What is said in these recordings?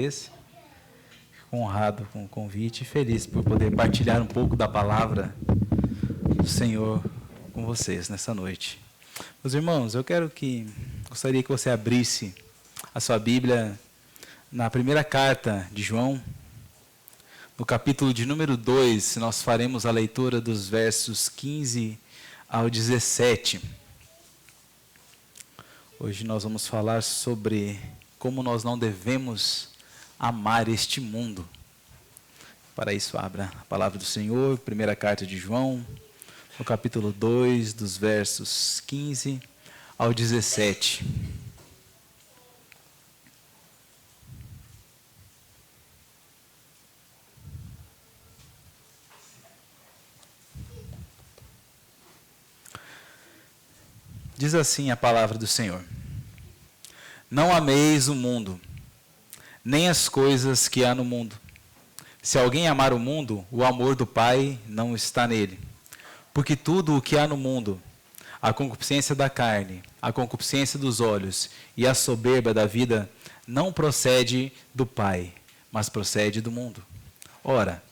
Fico honrado com o convite e feliz por poder partilhar um pouco da palavra do Senhor com vocês nessa noite. Meus irmãos, gostaria que você abrisse a sua Bíblia na primeira carta de João, no capítulo de número 2, nós faremos a leitura dos versos 15 ao 17. Hoje nós vamos falar sobre como nós não devemos amar este mundo. Para isso, abra a palavra do Senhor, primeira carta de João, no capítulo 2, dos versos 15 ao 17. Diz assim a palavra do Senhor: Não ameis o mundo, nem as coisas que há no mundo. Se alguém amar o mundo, o amor do Pai não está nele. Porque tudo o que há no mundo, a concupiscência da carne, a concupiscência dos olhos e a soberba da vida, não procede do Pai, mas procede do mundo. Ora,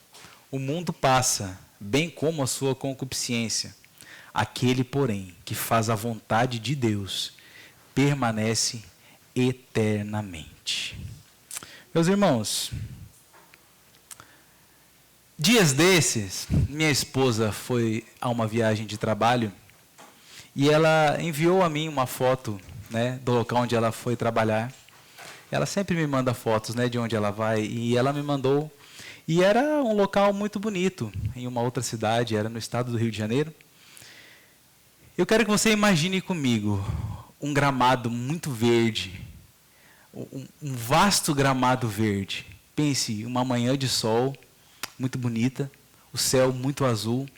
o mundo passa, bem como a sua concupiscência. Aquele, porém, que faz a vontade de Deus, permanece eternamente. Meus irmãos, dias desses, minha esposa foi a uma viagem de trabalho e ela enviou a mim uma foto, do local onde ela foi trabalhar. Ela sempre me manda fotos, de onde ela vai, e ela me mandou. E era um local muito bonito, em uma outra cidade, era no estado do Rio de Janeiro. Eu quero que você imagine comigo um gramado muito verde, um vasto gramado verde. Pense, uma manhã de sol, muito bonita, o céu muito azul,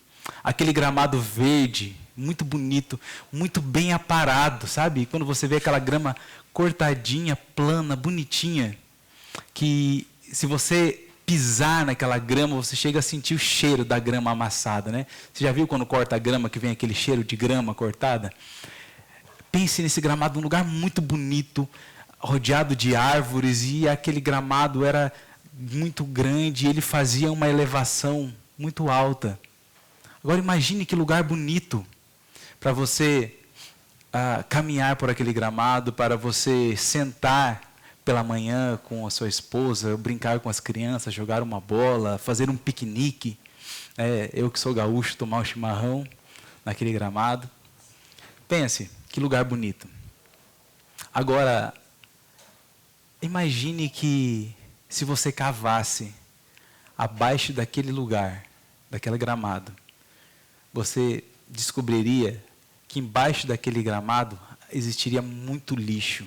aquele gramado verde, muito bonito, muito bem aparado, sabe? Quando você vê aquela grama cortadinha, plana, bonitinha, que se você pisar naquela grama, você chega a sentir o cheiro da grama amassada, né? Você já viu quando corta a grama, que vem aquele cheiro de grama cortada? Pense nesse gramado, um lugar muito bonito, rodeado de árvores, e aquele gramado era muito grande, ele fazia uma elevação muito alta. Agora imagine que lugar bonito para você caminhar por aquele gramado, para você sentar pela manhã com a sua esposa, brincar com as crianças, jogar uma bola, fazer um piquenique. Eu que sou gaúcho, tomar um chimarrão naquele gramado. Pense, que lugar bonito. Agora, imagine que se você cavasse abaixo daquele lugar, daquele gramado, você descobriria que embaixo daquele gramado existiria muito lixo.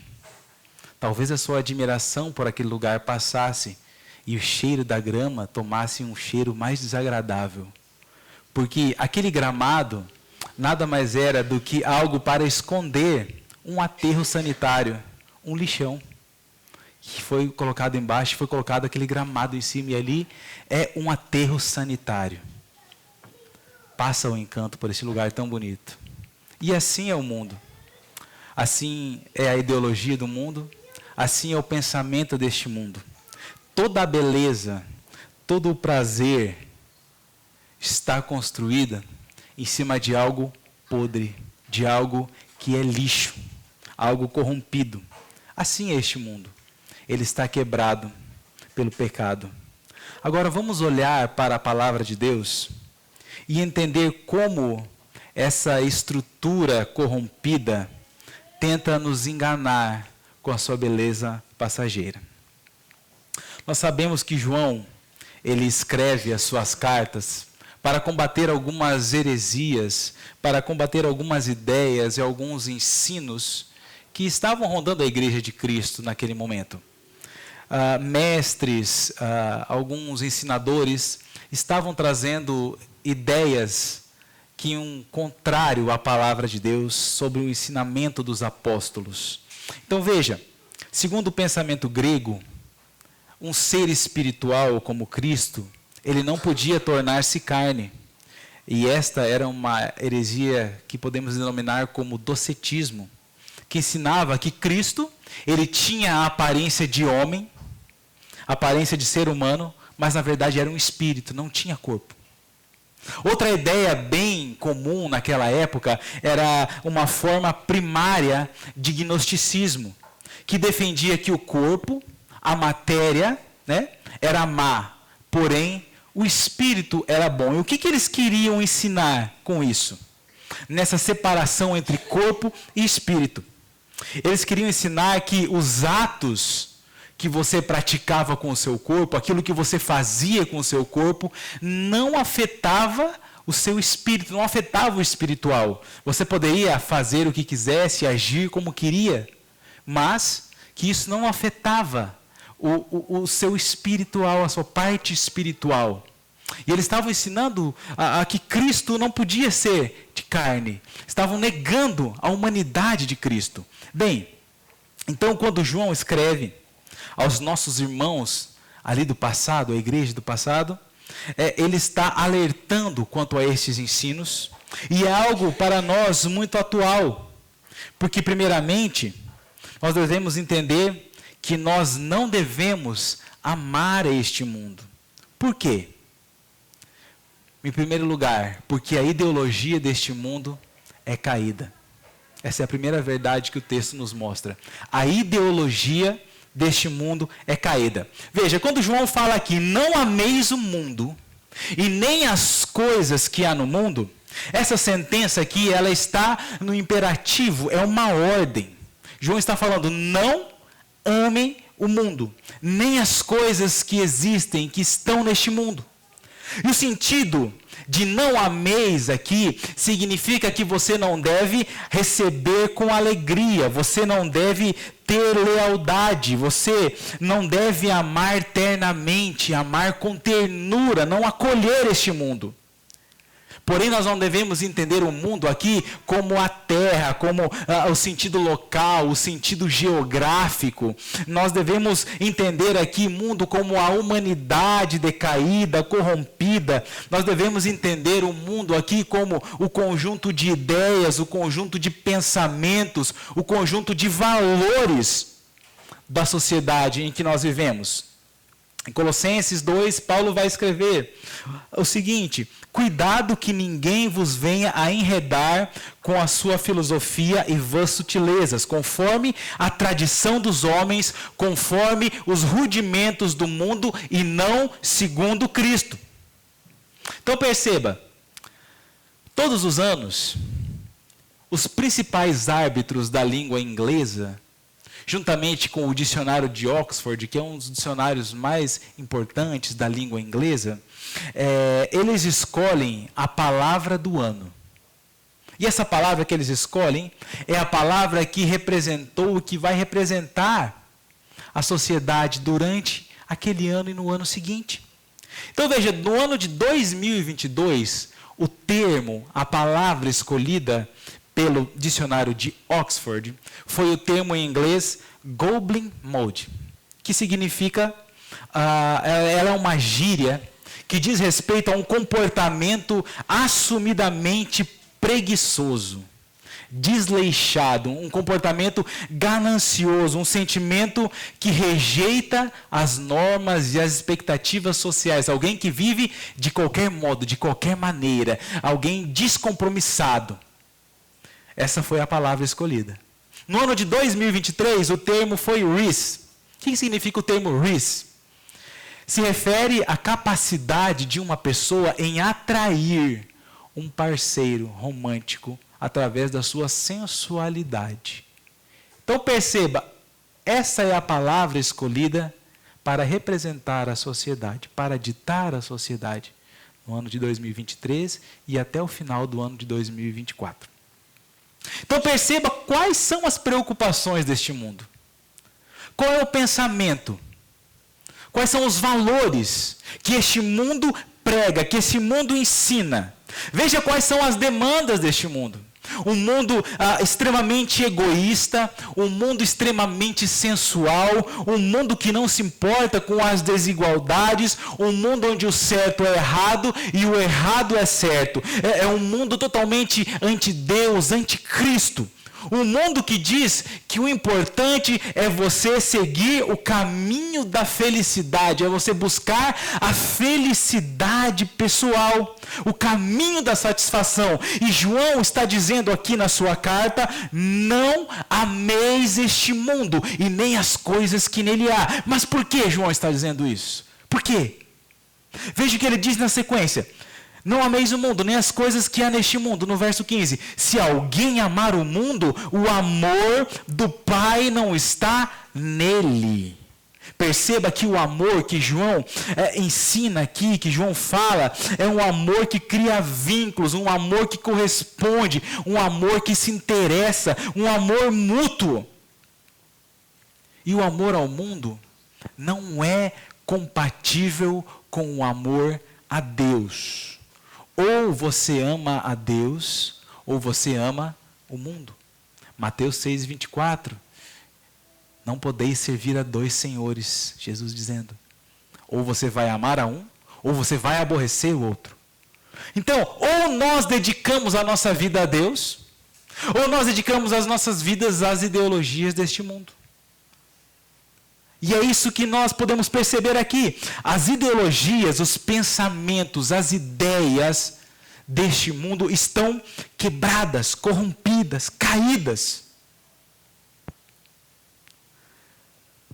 Talvez a sua admiração por aquele lugar passasse e o cheiro da grama tomasse um cheiro mais desagradável. Porque aquele gramado nada mais era do que algo para esconder um aterro sanitário, um lixão, que foi colocado embaixo, foi colocado aquele gramado em cima, e ali é um aterro sanitário. Passa o encanto por esse lugar tão bonito. E assim é o mundo. Assim é a ideologia do mundo. Assim é o pensamento deste mundo. Toda a beleza, todo o prazer está construída em cima de algo podre, de algo que é lixo, algo corrompido. Assim é este mundo. Ele está quebrado pelo pecado. Agora vamos olhar para a palavra de Deus e entender como essa estrutura corrompida tenta nos enganar com a sua beleza passageira. Nós sabemos que João, ele escreve as suas cartas para combater algumas heresias, para combater algumas ideias e alguns ensinos que estavam rondando a igreja de Cristo naquele momento. Mestres, alguns ensinadores estavam trazendo ideias que iam contrário à palavra de Deus sobre o ensinamento dos apóstolos. Então veja, segundo o pensamento grego, um ser espiritual como Cristo, ele não podia tornar-se carne. E esta era uma heresia que podemos denominar como docetismo, que ensinava que Cristo, ele tinha a aparência de homem, aparência de ser humano, mas na verdade era um espírito, não tinha corpo. Outra ideia bem comum naquela época era uma forma primária de gnosticismo, que defendia que o corpo, a matéria, né, era má, porém o espírito era bom. E o que eles queriam ensinar com isso? Nessa separação entre corpo e espírito. Eles queriam ensinar que os atos que você praticava com o seu corpo, aquilo que você fazia com o seu corpo, não afetava o seu espírito, não afetava o espiritual. Você poderia fazer o que quisesse, agir como queria, mas que isso não afetava o seu espiritual, a sua parte espiritual. E eles estavam ensinando a que Cristo não podia ser de carne. Estavam negando a humanidade de Cristo. Bem, então quando João escreve aos nossos irmãos ali do passado, a igreja do passado, ele está alertando quanto a estes ensinos, e é algo para nós muito atual, porque primeiramente, nós devemos entender que nós não devemos amar este mundo. Por quê? Em primeiro lugar, porque a ideologia deste mundo é caída. Essa é a primeira verdade que o texto nos mostra. A ideologia deste mundo é caída. Veja, quando João fala aqui, não ameis o mundo e nem as coisas que há no mundo, essa sentença aqui, ela está no imperativo, é uma ordem. João está falando, não amem o mundo, nem as coisas que existem, que estão neste mundo. E o sentido de não ameis aqui significa que você não deve receber com alegria, você não deve ter lealdade, você não deve amar ternamente, amar com ternura, não acolher este mundo. Porém, nós não devemos entender o mundo aqui como a terra, como o sentido local, o sentido geográfico. Nós devemos entender aqui o mundo como a humanidade decaída, corrompida. Nós devemos entender o mundo aqui como o conjunto de ideias, o conjunto de pensamentos, o conjunto de valores da sociedade em que nós vivemos. Em Colossenses 2, Paulo vai escrever o seguinte: cuidado que ninguém vos venha a enredar com a sua filosofia e vãs sutilezas, conforme a tradição dos homens, conforme os rudimentos do mundo e não segundo Cristo. Então perceba, todos os anos, os principais árbitros da língua inglesa, juntamente com o dicionário de Oxford, que é um dos dicionários mais importantes da língua inglesa, eles escolhem a palavra do ano. E essa palavra que eles escolhem é a palavra que representou, que vai representar a sociedade durante aquele ano e no ano seguinte. Então veja, no ano de 2022, o termo, a palavra escolhida pelo dicionário de Oxford, foi o termo em inglês Goblin Mode, que significa, ela é uma gíria que diz respeito a um comportamento assumidamente preguiçoso, desleixado, um comportamento ganancioso, um sentimento que rejeita as normas e as expectativas sociais, alguém que vive de qualquer modo, de qualquer maneira, alguém descompromissado. Essa foi a palavra escolhida. No ano de 2023, o termo foi ris. O que significa o termo ris? Se refere à capacidade de uma pessoa em atrair um parceiro romântico através da sua sensualidade. Então perceba, essa é a palavra escolhida para representar a sociedade, para ditar a sociedade no ano de 2023 e até o final do ano de 2024. Então perceba quais são as preocupações deste mundo. Qual é o pensamento? Quais são os valores que este mundo prega, que este mundo ensina? Veja quais são as demandas deste mundo. Um mundo extremamente egoísta, um mundo extremamente sensual, um mundo que não se importa com as desigualdades, um mundo onde o certo é errado e o errado é certo. É um mundo totalmente anti-Deus, anti-Cristo. Um mundo que diz que o importante é você seguir o caminho da felicidade, é você buscar a felicidade pessoal, o caminho da satisfação. E João está dizendo aqui na sua carta: não ameis este mundo e nem as coisas que nele há. Mas por que João está dizendo isso? Por quê? Veja o que ele diz na sequência: não ameis o mundo, nem as coisas que há neste mundo. No verso 15: se alguém amar o mundo, o amor do Pai não está nele. Perceba que o amor que João ensina aqui, que João fala, é um amor que cria vínculos, um amor que corresponde, um amor que se interessa, um amor mútuo. E o amor ao mundo não é compatível com o amor a Deus. Ou você ama a Deus, ou você ama o mundo. Mateus 6:24. Não podeis servir a dois senhores, Jesus dizendo. Ou você vai amar a um, ou você vai aborrecer o outro. Então, ou nós dedicamos a nossa vida a Deus, ou nós dedicamos as nossas vidas às ideologias deste mundo. E é isso que nós podemos perceber aqui. As ideologias, os pensamentos, as ideias deste mundo estão quebradas, corrompidas, caídas.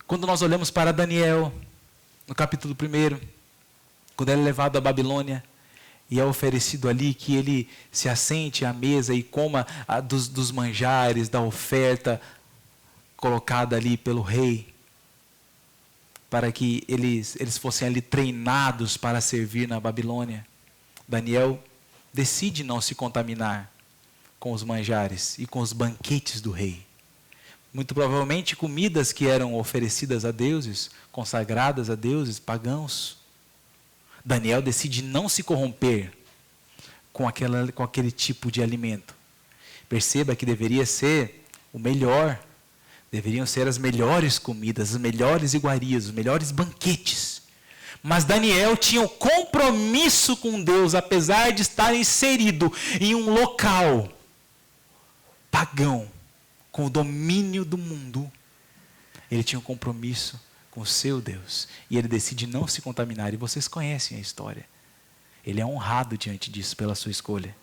Quando nós olhamos para Daniel, no capítulo 1, quando ele é levado à Babilônia, e é oferecido ali que ele se assente à mesa e coma dos manjares, da oferta colocada ali pelo rei, para que eles fossem ali treinados para servir na Babilônia. Daniel decide não se contaminar com os manjares e com os banquetes do rei. Muito provavelmente comidas que eram oferecidas a deuses, consagradas a deuses pagãos. Daniel decide não se corromper com aquele tipo de alimento. Perceba que deveria ser o melhor. Deveriam ser as melhores comidas, as melhores iguarias, os melhores banquetes. Mas Daniel tinha um compromisso com Deus, apesar de estar inserido em um local pagão, com o domínio do mundo. Ele tinha um compromisso com o seu Deus. E ele decide não se contaminar. E vocês conhecem a história. Ele é honrado diante disso pela sua escolha.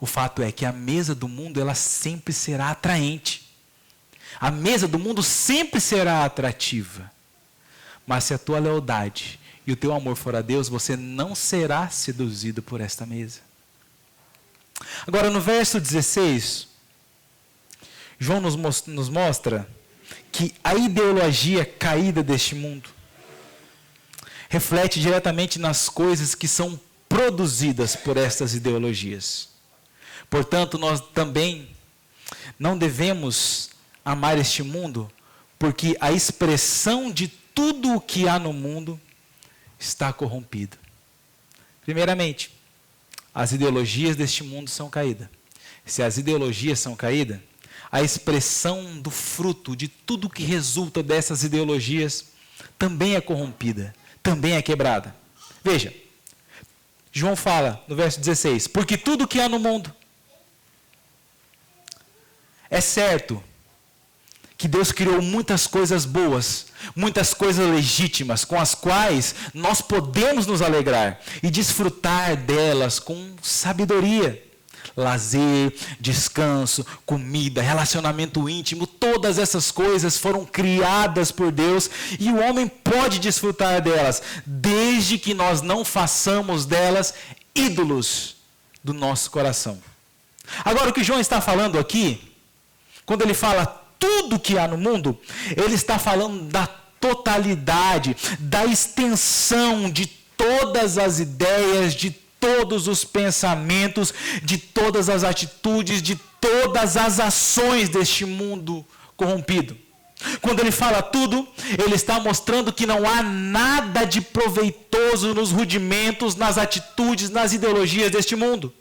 O fato é que a mesa do mundo, ela sempre será atraente. A mesa do mundo sempre será atrativa. Mas se a tua lealdade e o teu amor for a Deus, você não será seduzido por esta mesa. Agora, no verso 16, João nos mostra que a ideologia caída deste mundo reflete diretamente nas coisas que são produzidas por estas ideologias. Portanto, nós também não devemos amar este mundo, porque a expressão de tudo o que há no mundo está corrompida. Primeiramente, as ideologias deste mundo são caídas. Se as ideologias são caídas, a expressão do fruto de tudo que resulta dessas ideologias também é corrompida, também é quebrada. Veja, João fala no verso 16, porque tudo que há no mundo, é certo que Deus criou muitas coisas boas, muitas coisas legítimas, com as quais nós podemos nos alegrar e desfrutar delas com sabedoria. Lazer, descanso, comida, relacionamento íntimo, todas essas coisas foram criadas por Deus e o homem pode desfrutar delas, desde que nós não façamos delas ídolos do nosso coração. Agora, o que João está falando aqui, quando ele fala tudo que há no mundo, ele está falando da totalidade, da extensão de todas as ideias, de todos os pensamentos, de todas as atitudes, de todas as ações deste mundo corrompido. Quando ele fala tudo, ele está mostrando que não há nada de proveitoso nos rudimentos, nas atitudes, nas ideologias deste mundo.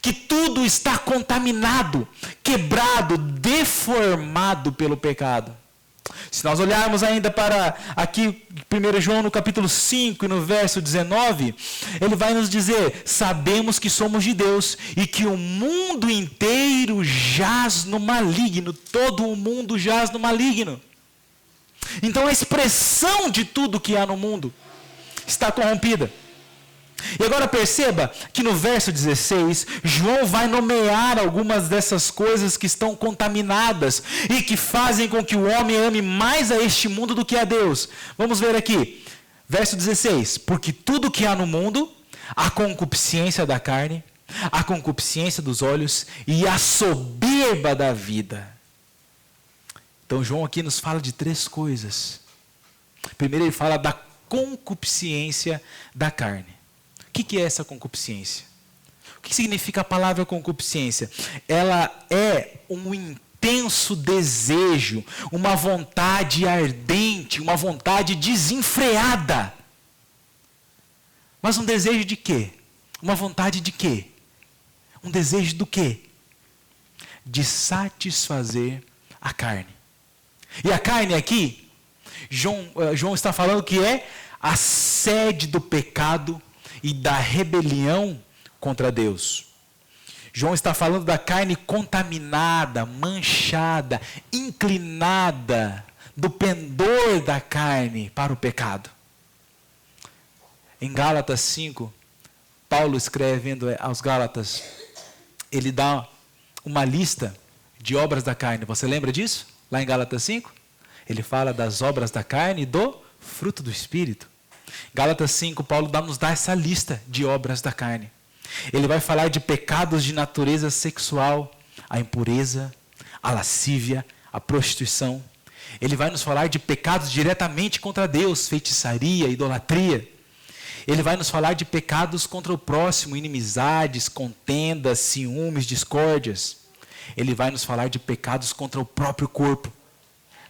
Que tudo está contaminado, quebrado, deformado pelo pecado. Se nós olharmos ainda para aqui, 1 João no capítulo 5 e no verso 19, ele vai nos dizer: sabemos que somos de Deus e que o mundo inteiro jaz no maligno. Todo o mundo jaz no maligno. Então a expressão de tudo que há no mundo está corrompida. E agora perceba que no verso 16, João vai nomear algumas dessas coisas que estão contaminadas e que fazem com que o homem ame mais a este mundo do que a Deus. Vamos ver aqui, verso 16: porque tudo que há no mundo, a concupiscência da carne, a concupiscência dos olhos e a soberba da vida. Então João aqui nos fala de três coisas. Primeiro ele fala da concupiscência da carne. O que é essa concupiscência? O que significa a palavra concupiscência? Ela é um intenso desejo, uma vontade ardente, uma vontade desenfreada. Mas um desejo de quê? Uma vontade de quê? Um desejo do quê? De satisfazer a carne. E a carne aqui, João está falando que é a sede do pecado e da rebelião contra Deus. João está falando da carne contaminada, manchada, inclinada, do pendor da carne para o pecado. Em Gálatas 5, Paulo escrevendo aos Gálatas, ele dá uma lista de obras da carne. Você lembra disso? Lá em Gálatas 5? Ele fala das obras da carne e do fruto do Espírito. Gálatas 5, Paulo nos dá essa lista de obras da carne. Ele vai falar de pecados de natureza sexual, a impureza, a lascívia, a prostituição. Ele vai nos falar de pecados diretamente contra Deus, feitiçaria, idolatria. Ele vai nos falar de pecados contra o próximo, inimizades, contendas, ciúmes, discórdias. Ele vai nos falar de pecados contra o próprio corpo,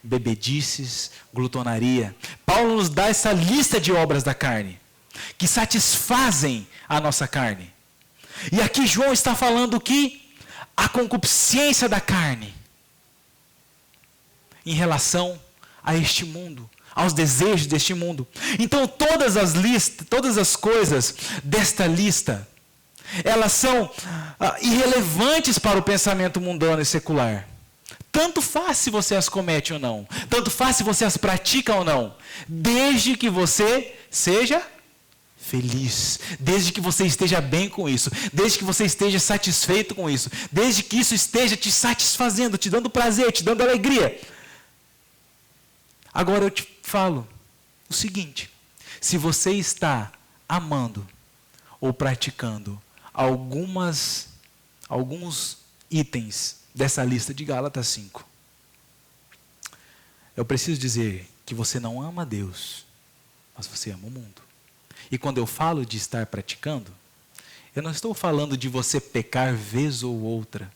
bebedices, glutonaria. Paulo nos dá essa lista de obras da carne, que satisfazem a nossa carne. E aqui João está falando que a concupiscência da carne, em relação a este mundo, aos desejos deste mundo. Então todas as coisas desta lista, elas são irrelevantes para o pensamento mundano e secular. Tanto faz se você as comete ou não. Tanto faz se você as pratica ou não. Desde que você seja feliz. Desde que você esteja bem com isso. Desde que você esteja satisfeito com isso. Desde que isso esteja te satisfazendo, te dando prazer, te dando alegria. Agora eu te falo o seguinte. Se você está amando ou praticando alguns itens dessa lista de Gálatas 5, eu preciso dizer que você não ama Deus, mas você ama o mundo. E quando eu falo de estar praticando, eu não estou falando de você pecar vez ou outra,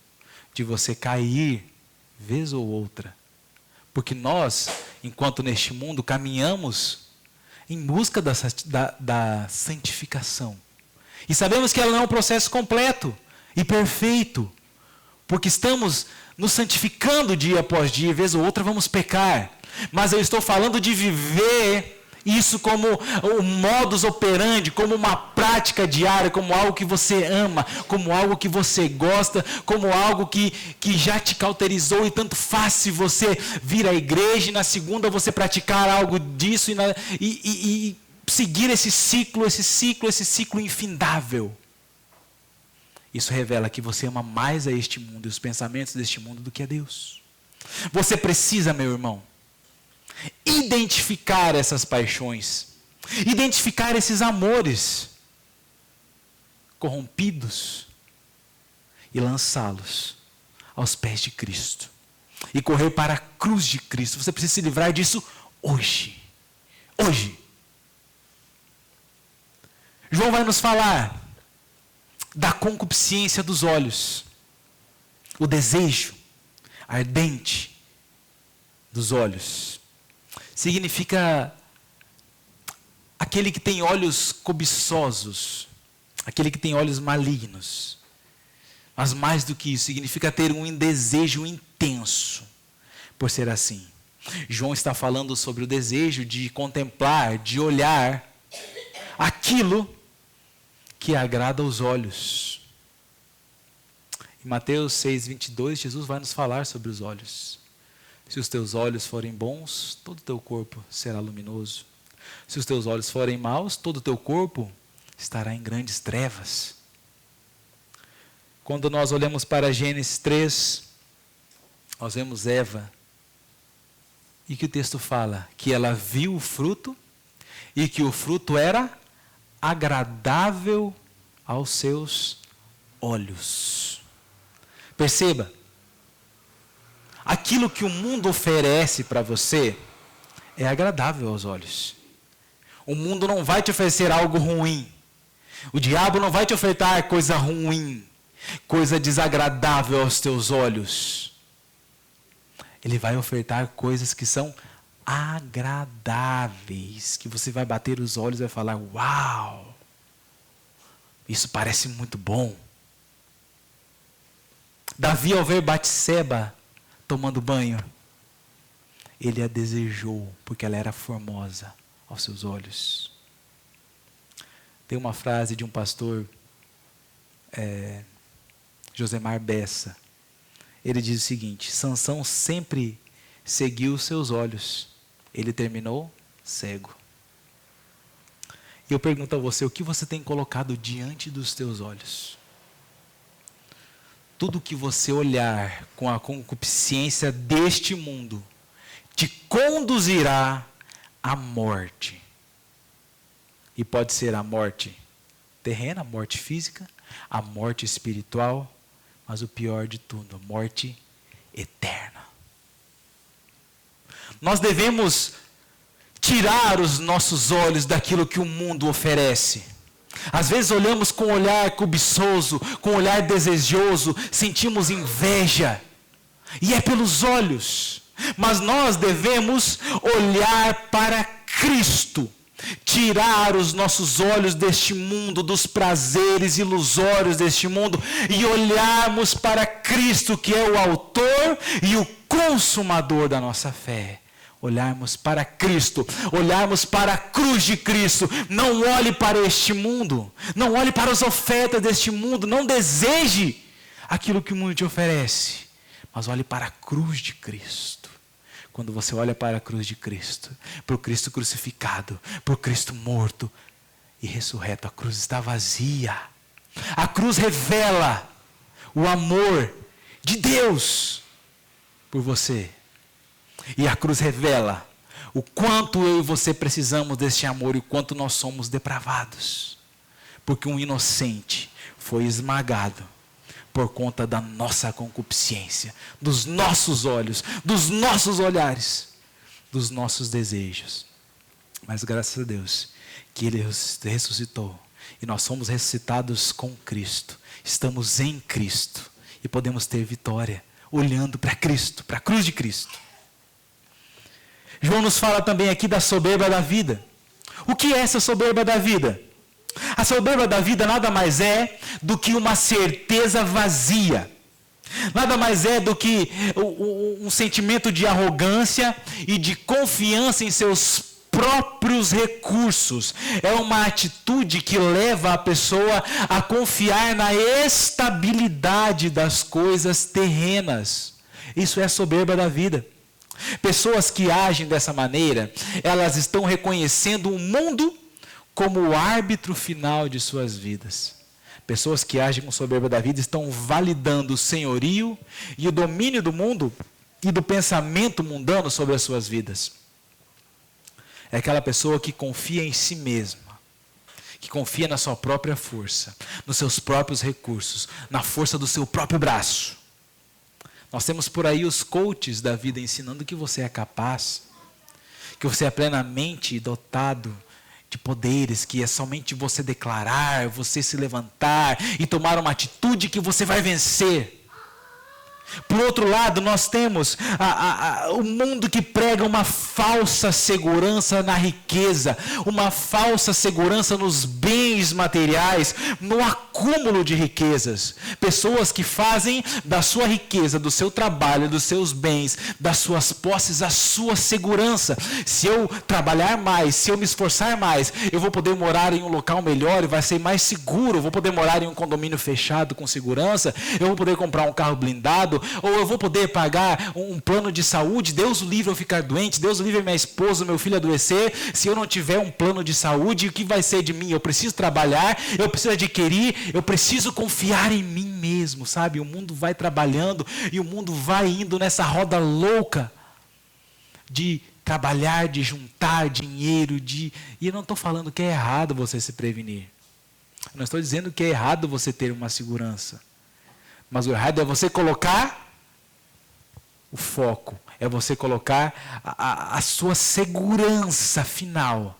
de você cair vez ou outra, porque nós, enquanto neste mundo, caminhamos em busca da santificação, e sabemos que ela não é um processo completo e perfeito, porque estamos nos santificando dia após dia, vez ou outra vamos pecar. Mas eu estou falando de viver isso como o modus operandi, como uma prática diária, como algo que você ama, como algo que você gosta, como algo que já te cauterizou, e tanto faz se você vir à igreja e na segunda você praticar algo disso e seguir esse ciclo infindável. Isso revela que você ama mais a este mundo e os pensamentos deste mundo do que a Deus. Você precisa, meu irmão, identificar essas paixões, identificar esses amores corrompidos e lançá-los aos pés de Cristo. E correr para a cruz de Cristo. Você precisa se livrar disso hoje. Hoje. João vai nos falar da concupiscência dos olhos, o desejo ardente dos olhos. Significa aquele que tem olhos cobiçosos, aquele que tem olhos malignos. Mas mais do que isso, significa ter um desejo intenso por ser assim. João está falando sobre o desejo de contemplar, de olhar aquilo que agrada aos olhos. Em Mateus 6:22, Jesus vai nos falar sobre os olhos. Se os teus olhos forem bons, todo o teu corpo será luminoso. Se os teus olhos forem maus, todo o teu corpo estará em grandes trevas. Quando nós olhamos para Gênesis 3, nós vemos Eva. E que o texto fala? Que ela viu o fruto e que o fruto era agradável aos seus olhos. Perceba, aquilo que o mundo oferece para você é agradável aos olhos. O mundo não vai te oferecer algo ruim. O diabo não vai te ofertar coisa ruim, coisa desagradável aos teus olhos. Ele vai ofertar coisas que são agradáveis, que você vai bater os olhos e vai falar: uau, isso parece muito bom. Davi, ao ver Batseba tomando banho, ele a desejou, porque ela era formosa aos seus olhos. Tem uma frase de um pastor, Josemar Bessa. Ele diz o seguinte: Sansão sempre seguiu os seus olhos, ele terminou cego. E eu pergunto a você, o que você tem colocado diante dos teus olhos? Tudo que você olhar com a concupiscência deste mundo te conduzirá à morte. E pode ser a morte terrena, a morte física, a morte espiritual, mas o pior de tudo, a morte eterna. Nós devemos tirar os nossos olhos daquilo que o mundo oferece. Às vezes olhamos com um olhar cobiçoso, com um olhar desejoso, sentimos inveja. E é pelos olhos. Mas nós devemos olhar para Cristo. Tirar os nossos olhos deste mundo, dos prazeres ilusórios deste mundo, e olharmos para Cristo, que é o autor e o consumador da nossa fé. Olharmos para Cristo, olharmos para a cruz de Cristo. Não olhe para este mundo, não olhe para as ofertas deste mundo, não deseje aquilo que o mundo te oferece, mas olhe para a cruz de Cristo. Quando você olha para a cruz de Cristo, para o Cristo crucificado, para o Cristo morto e ressurreto, a cruz está vazia. A cruz revela o amor de Deus por você. E a cruz revela o quanto eu e você precisamos deste amor e o quanto nós somos depravados. Porque um inocente foi esmagado por conta da nossa concupiscência, dos nossos olhos, dos nossos olhares, dos nossos desejos. Mas graças a Deus que Ele ressuscitou e nós somos ressuscitados com Cristo. Estamos em Cristo e podemos ter vitória olhando para Cristo, para a cruz de Cristo. João nos fala também aqui da soberba da vida. O que é essa soberba da vida? A soberba da vida nada mais é do que uma certeza vazia. Nada mais é do que um sentimento de arrogância e de confiança em seus próprios recursos. É uma atitude que leva a pessoa a confiar na estabilidade das coisas terrenas. Isso é a soberba da vida. Pessoas que agem dessa maneira, elas estão reconhecendo o mundo como o árbitro final de suas vidas. Pessoas que agem com soberba da vida estão validando o senhorio e o domínio do mundo e do pensamento mundano sobre as suas vidas. É aquela pessoa que confia em si mesma, que confia na sua própria força, nos seus próprios recursos, na força do seu próprio braço. Nós temos por aí os coaches da vida ensinando que você é capaz, que você é plenamente dotado de poderes, que é somente você declarar, você se levantar e tomar uma atitude que você vai vencer. Por outro lado, nós temos o mundo que prega uma falsa segurança na riqueza, uma falsa segurança nos bens materiais, no acúmulo de riquezas. Pessoas que fazem da sua riqueza, do seu trabalho, dos seus bens, das suas posses, a sua segurança. Se eu trabalhar mais, se eu me esforçar mais, eu vou poder morar em um local melhor e vai ser mais seguro. Eu vou poder morar em um condomínio fechado com segurança. Eu vou poder comprar um carro blindado. Ou eu vou poder pagar um plano de saúde. Deus o livre eu ficar doente. Deus o livre minha esposa, meu filho adoecer. Se eu não tiver um plano de saúde, o que vai ser de mim? Eu preciso trabalhar, eu preciso adquirir, eu preciso confiar em mim mesmo, sabe? O mundo vai trabalhando e o mundo vai indo nessa roda louca de trabalhar, de juntar dinheiro, E eu não estou falando que é errado você se prevenir. Eu não estou dizendo que é errado você ter uma segurança. Mas o errado é você colocar o foco, é você colocar a sua segurança final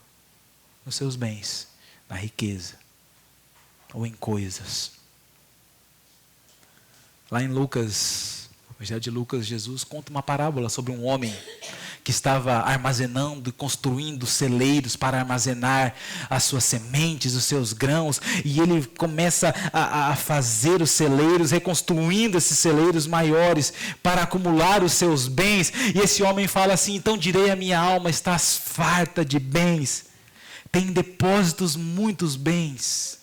nos seus bens, na riqueza ou em coisas. Lá em Lucas, no Evangelho de Lucas, Jesus conta uma parábola sobre um homem que estava armazenando e construindo celeiros para armazenar as suas sementes, os seus grãos, e ele começa a fazer os celeiros, reconstruindo esses celeiros maiores para acumular os seus bens, e esse homem fala assim: então direi a minha alma, estás farta de bens, tem em depósitos muitos bens,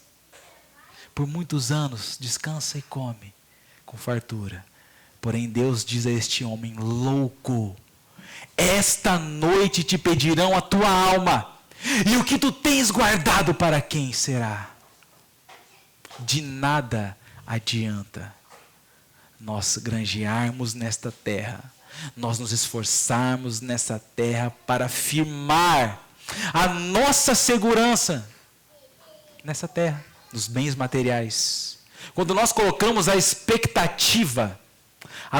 por muitos anos descansa e come com fartura. Porém Deus diz a este homem: louco, esta noite te pedirão a tua alma, e o que tu tens guardado para quem será? De nada adianta nós granjearmos nesta terra, nós nos esforçarmos nessa terra para firmar a nossa segurança nessa terra, nos bens materiais. Quando nós colocamos a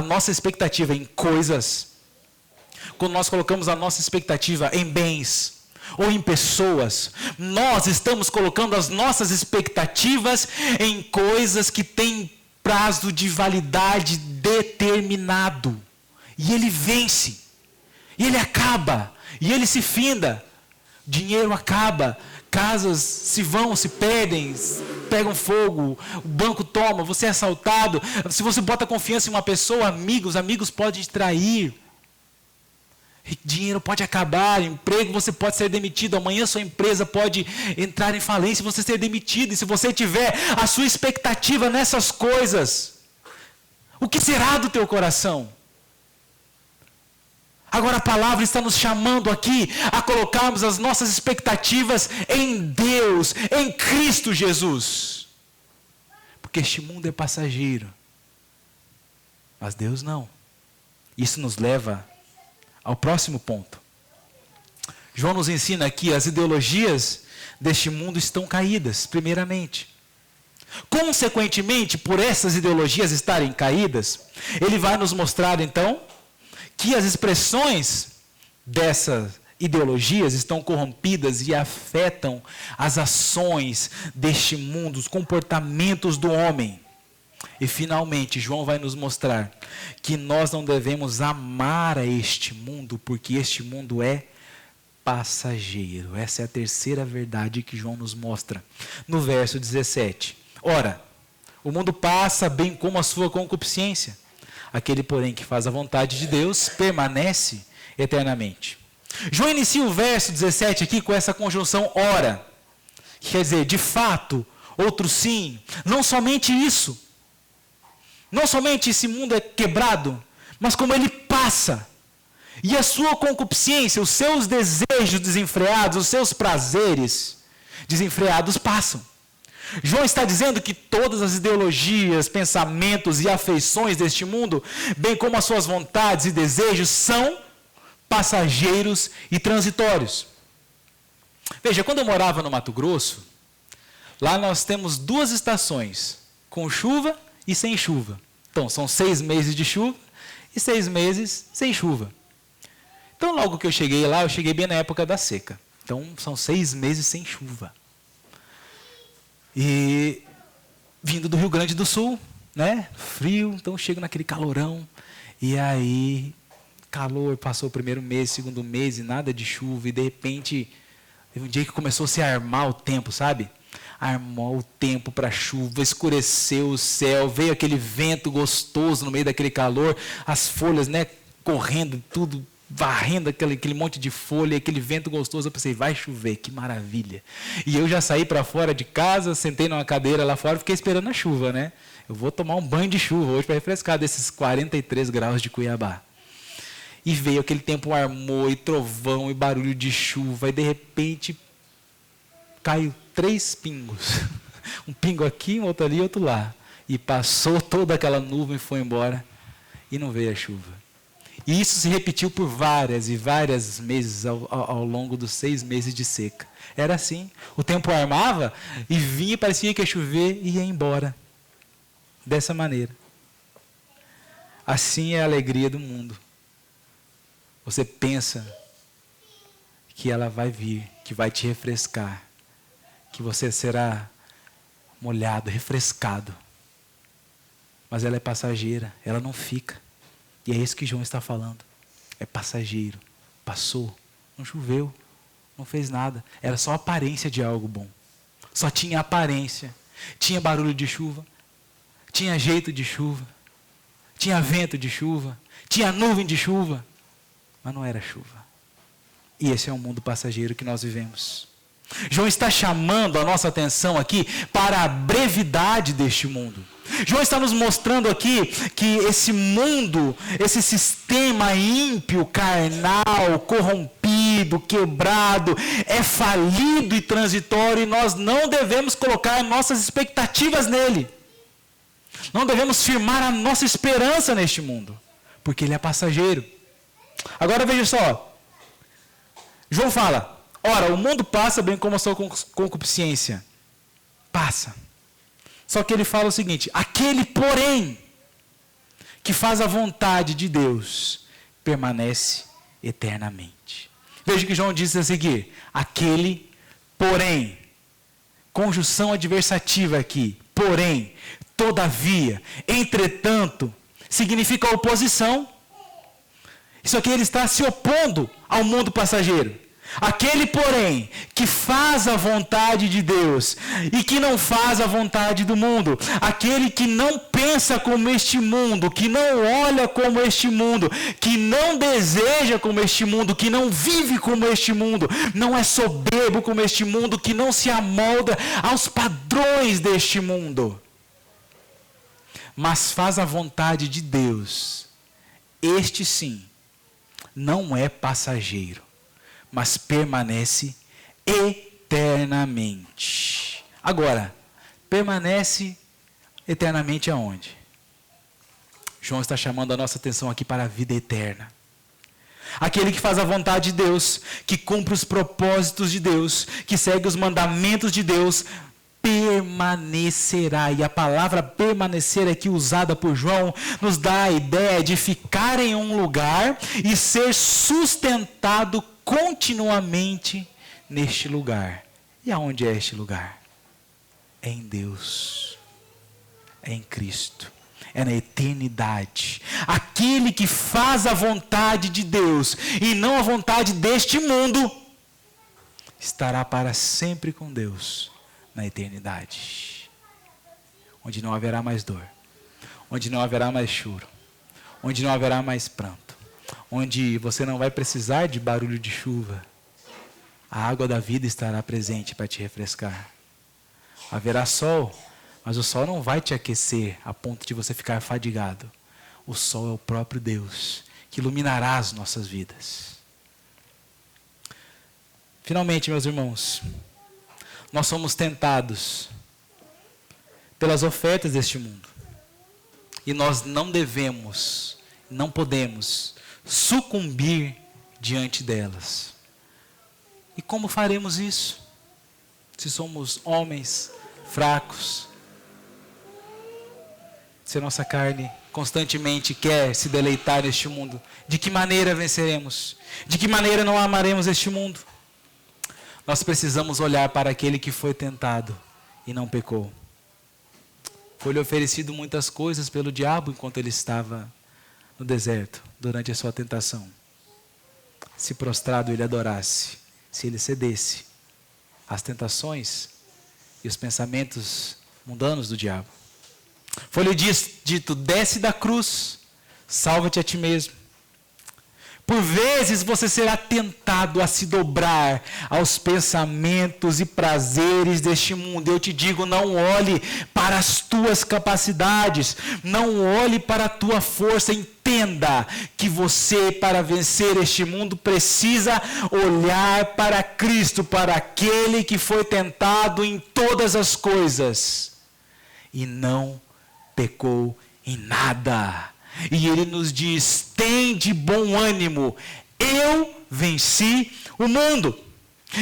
nossa expectativa em coisas, quando nós colocamos a nossa expectativa em bens ou em pessoas, nós estamos colocando as nossas expectativas em coisas que têm prazo de validade determinado. E ele vence, e ele acaba, e ele se finda. Dinheiro acaba, casas se vão, se perdem, pegam fogo, o banco toma, você é assaltado. Se você bota confiança em uma pessoa, amigos podem te trair. Dinheiro pode acabar, emprego, você pode ser demitido, amanhã sua empresa pode entrar em falência, você ser demitido. E se você tiver a sua expectativa nessas coisas, o que será do teu coração? Agora a palavra está nos chamando aqui a colocarmos as nossas expectativas em Deus, em Cristo Jesus. Porque este mundo é passageiro, mas Deus não. Isso nos leva ao próximo ponto. João nos ensina aqui: as ideologias deste mundo estão caídas, primeiramente. Consequentemente, por essas ideologias estarem caídas, ele vai nos mostrar então que as expressões dessas ideologias estão corrompidas e afetam as ações deste mundo, os comportamentos do homem. E finalmente, João vai nos mostrar que nós não devemos amar a este mundo, porque este mundo é passageiro. Essa é a terceira verdade que João nos mostra no verso 17. Ora, o mundo passa, bem como a sua concupiscência. Aquele, porém, que faz a vontade de Deus permanece eternamente. João inicia o verso 17 aqui com essa conjunção ora, que quer dizer, de fato, outro sim. Não somente isso, não somente esse mundo é quebrado, mas como ele passa. E a sua concupiscência, os seus desejos desenfreados, os seus prazeres desenfreados passam. João está dizendo que todas as ideologias, pensamentos e afeições deste mundo, bem como as suas vontades e desejos, são passageiros e transitórios. Veja, quando eu morava no Mato Grosso, lá nós temos 2 estações, com chuva e sem chuva. Então, são 6 meses de chuva e 6 meses sem chuva. Então, logo que eu cheguei lá, eu cheguei bem na época da seca. Então, são 6 meses sem chuva. E vindo do Rio Grande do Sul, né? Frio, então chego naquele calorão. E aí, calor, passou o primeiro mês, segundo mês e nada de chuva. E de repente, teve um dia que começou a se armar o tempo, sabe? Armou o tempo para chuva, escureceu o céu, veio aquele vento gostoso no meio daquele calor, as folhas, né, correndo, tudo, varrendo aquele monte de folha, aquele vento gostoso. Eu pensei, vai chover, que maravilha. E eu já saí para fora de casa, sentei numa cadeira lá fora e fiquei esperando a chuva, né? Eu vou tomar um banho de chuva hoje para refrescar desses 43 graus de Cuiabá. E veio aquele tempo, armou, e trovão, e barulho de chuva, e de repente caiu 3 pingos. Um pingo aqui, um outro ali, outro lá. E passou toda aquela nuvem e foi embora. E não veio a chuva. E isso se repetiu por várias e várias meses ao longo dos 6 meses de seca. Era assim. O tempo armava e vinha, parecia que ia chover e ia embora. Dessa maneira. Assim é a alegria do mundo. Você pensa que ela vai vir, que vai te refrescar, que você será molhado, refrescado. Mas ela é passageira, ela não fica. E é isso que João está falando. É passageiro. Passou, não choveu, não fez nada. Era só aparência de algo bom. Só tinha aparência. Tinha barulho de chuva, tinha jeito de chuva, tinha vento de chuva, tinha nuvem de chuva, mas não era chuva. E esse é o mundo passageiro que nós vivemos. João está chamando a nossa atenção aqui para a brevidade deste mundo. João está nos mostrando aqui que esse mundo, esse sistema ímpio, carnal, corrompido, quebrado, é falido e transitório, e nós não devemos colocar nossas expectativas nele. Não devemos firmar a nossa esperança neste mundo, porque ele é passageiro. Agora veja só, João fala, ora, o mundo passa bem como a sua concupiscência. Passa. Só que ele fala o seguinte, aquele, porém, que faz a vontade de Deus, permanece eternamente. Veja que João diz a seguir, aquele, porém, conjunção adversativa aqui, porém, todavia, entretanto, significa oposição. Isso aqui ele está se opondo ao mundo passageiro. Aquele, porém, que faz a vontade de Deus e que não faz a vontade do mundo, aquele que não pensa como este mundo, que não olha como este mundo, que não deseja como este mundo, que não vive como este mundo, não é soberbo como este mundo, que não se amolda aos padrões deste mundo, mas faz a vontade de Deus, este sim, não é passageiro, mas permanece eternamente. Agora, permanece eternamente aonde? João está chamando a nossa atenção aqui para a vida eterna. Aquele que faz a vontade de Deus, que cumpre os propósitos de Deus, que segue os mandamentos de Deus, permanecerá. E a palavra permanecer aqui usada por João nos dá a ideia de ficar em um lugar e ser sustentado continuamente neste lugar. E aonde é este lugar? É em Deus. É em Cristo. É na eternidade. Aquele que faz a vontade de Deus e não a vontade deste mundo, estará para sempre com Deus na eternidade. Onde não haverá mais dor. Onde não haverá mais choro. Onde não haverá mais pranto. Onde você não vai precisar de barulho de chuva. A água da vida estará presente para te refrescar. Haverá sol, mas o sol não vai te aquecer a ponto de você ficar fadigado. O sol é o próprio Deus, que iluminará as nossas vidas. Finalmente, meus irmãos, nós somos tentados pelas ofertas deste mundo. E nós não devemos, não podemos sucumbir diante delas. E como faremos isso? Se somos homens fracos, se a nossa carne constantemente quer se deleitar neste mundo, de que maneira venceremos? De que maneira não amaremos este mundo? Nós precisamos olhar para aquele que foi tentado e não pecou. Foi-lhe oferecido muitas coisas pelo diabo enquanto ele estava no deserto, durante a sua tentação. Se prostrado ele adorasse, se ele cedesse às tentações e os pensamentos mundanos do diabo. Foi-lhe dito, desce da cruz, salva-te a ti mesmo. Por vezes você será tentado a se dobrar aos pensamentos e prazeres deste mundo. Eu te digo, não olhe para as tuas capacidades, não olhe para a tua força. Entenda que você, para vencer este mundo, precisa olhar para Cristo, para aquele que foi tentado em todas as coisas e não pecou em nada. E ele nos diz, tem de bom ânimo, eu venci o mundo.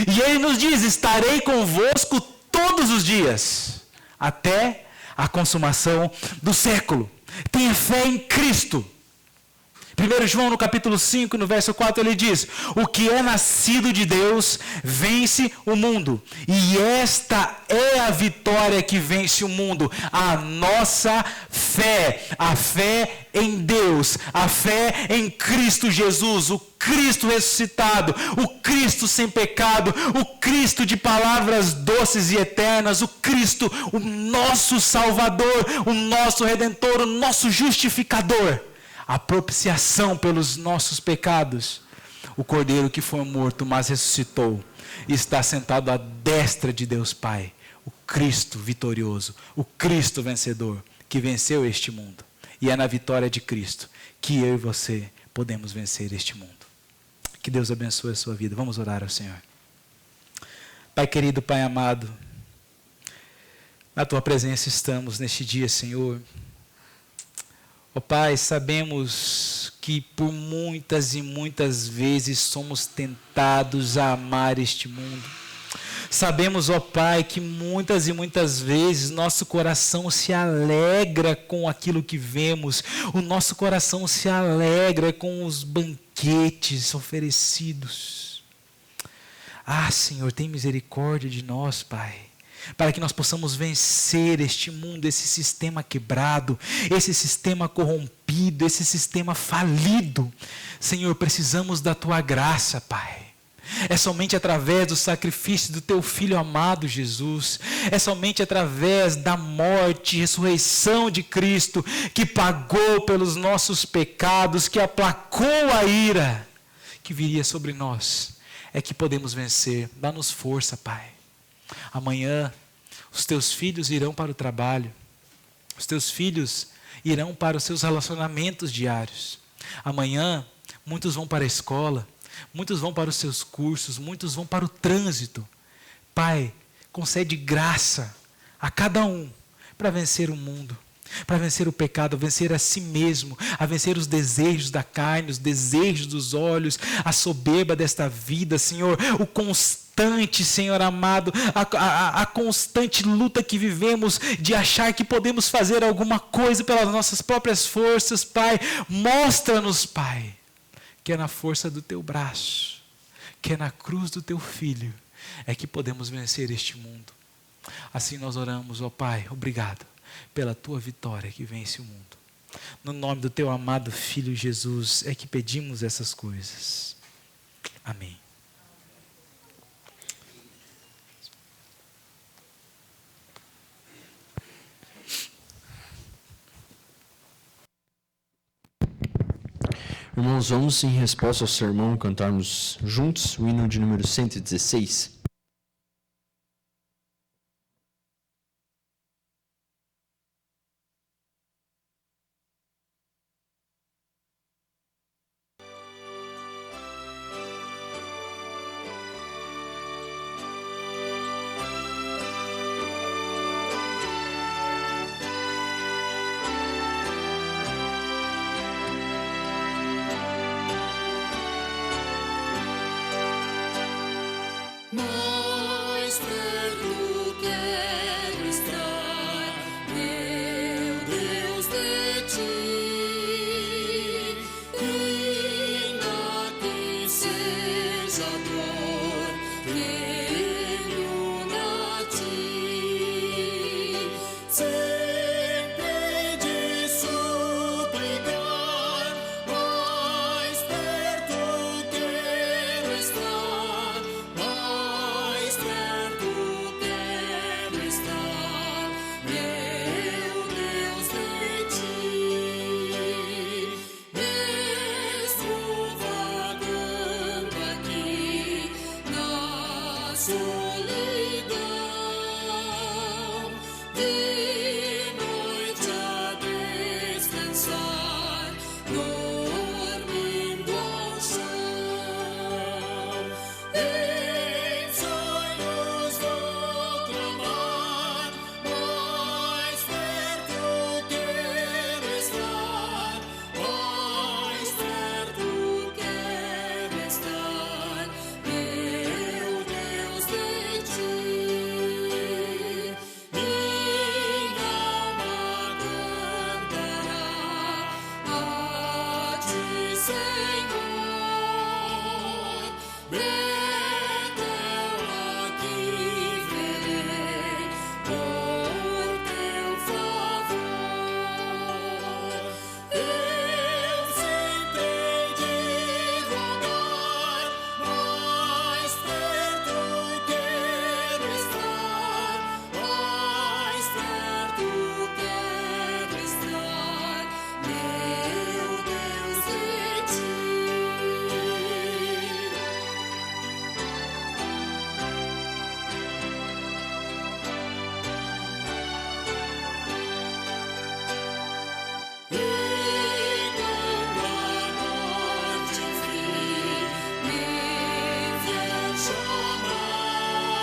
E ele nos diz, estarei convosco todos os dias, até a consumação do século. Tenha fé em Cristo. 1 João no capítulo 5, no verso 4, ele diz, o que é nascido de Deus vence o mundo. E esta é a vitória que vence o mundo, a nossa fé. A fé em Deus, a fé em Cristo Jesus, o Cristo ressuscitado, o Cristo sem pecado, o Cristo de palavras doces e eternas, o Cristo, o nosso Salvador, o nosso Redentor, o nosso justificador. A propiciação pelos nossos pecados. O Cordeiro que foi morto, mas ressuscitou, e está sentado à destra de Deus Pai. O Cristo vitorioso, o Cristo vencedor, que venceu este mundo. E é na vitória de Cristo que eu e você podemos vencer este mundo. Que Deus abençoe a sua vida. Vamos orar ao Senhor. Pai querido, Pai amado, na tua presença estamos neste dia, Senhor. Ó Pai, sabemos que por muitas e muitas vezes somos tentados a amar este mundo. Sabemos, ó Pai, que muitas e muitas vezes nosso coração se alegra com aquilo que vemos. O nosso coração se alegra com os banquetes oferecidos. Ah, Senhor, tem misericórdia de nós, Pai. Para que nós possamos vencer este mundo, esse sistema quebrado, esse sistema corrompido, esse sistema falido. Senhor, precisamos da Tua graça, Pai. É somente através do sacrifício do Teu Filho amado Jesus, é somente através da morte e ressurreição de Cristo, que pagou pelos nossos pecados, que aplacou a ira que viria sobre nós, é que podemos vencer. Dá-nos força, Pai. Amanhã, os teus filhos irão para o trabalho. Os teus filhos irão para os seus relacionamentos diários. Amanhã, muitos vão para a escola. Muitos vão para os seus cursos. Muitos vão para o trânsito. Pai, concede graça a cada um para vencer o mundo. Para vencer o pecado, a vencer a si mesmo, a vencer os desejos da carne, os desejos dos olhos, a soberba desta vida, Senhor, o constante, Senhor amado, a constante luta que vivemos de achar que podemos fazer alguma coisa pelas nossas próprias forças, Pai. Mostra-nos, Pai, que é na força do Teu braço, que é na cruz do Teu Filho, é que podemos vencer este mundo. Assim nós oramos, ó Pai, obrigado pela Tua vitória que vence o mundo. No nome do Teu amado Filho Jesus é que pedimos essas coisas. Amém. Irmãos, vamos em resposta ao sermão cantarmos juntos o hino de número 116. My Holy Ghost.